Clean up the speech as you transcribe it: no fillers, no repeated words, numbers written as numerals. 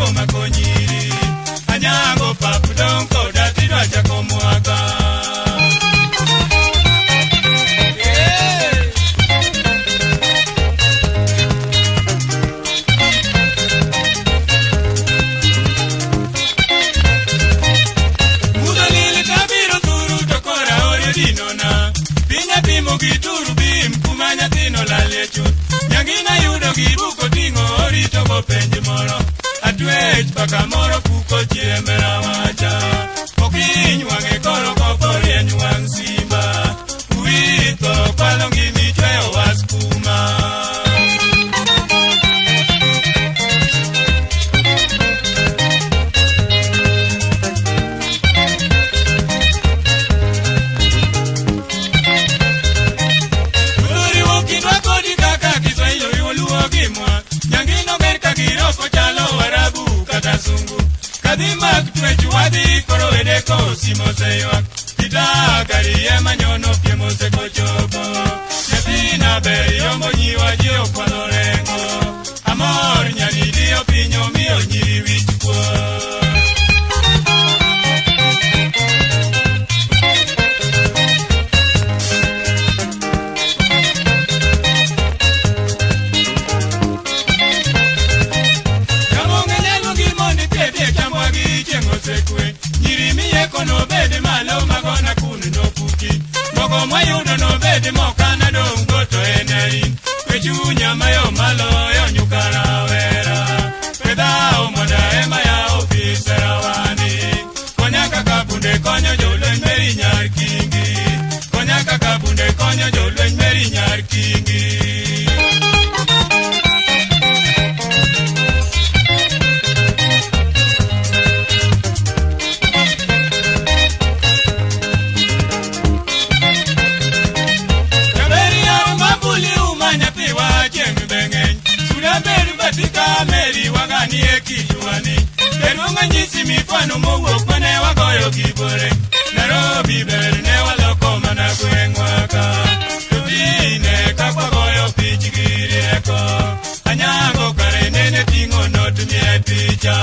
chako makonyiri anyango papu donko dati dwa chako mwaka Mudalili kabiro turu tokora ori dinona Pinya pimo gituru bim kumanya tino lalechu Nyangina yudo gibuko tingo ori togo penji moro Atwech paka moro kuko chiemera wacha Okiny wange koro kopori enyuang simba Uito palongi michweo waskuma Nyangino ber kagiroko chalo warabu kata sungu Kadimak twechu wadi koro edeko simo seywa Kita gari ema nyono piemo seko chobo Nyapina ber yombo nyiwa jio kwalo rengo Amor nyani dio pinyo miyo nyiri wichkwo Nyiri miye kono bede malo magona kunu no puki Moko mwayudo no bede mokana dongo to eneri Kwechu nyama yo malo yo nyukara wera Peda omoda ema ya ofisera wani Konyaka kabunde konyo jolwen meri nyar kingi Konyaka kabunde konyo jolwen meri nyar kingi Meri wagani ekijuani Perunga nyisi mifano mowok mane wagoyo gibore Nairobi ber ne waloko mana gwengwaka Tubine kakwa goyo pich girieko Anyango kare nene tingo not mie picha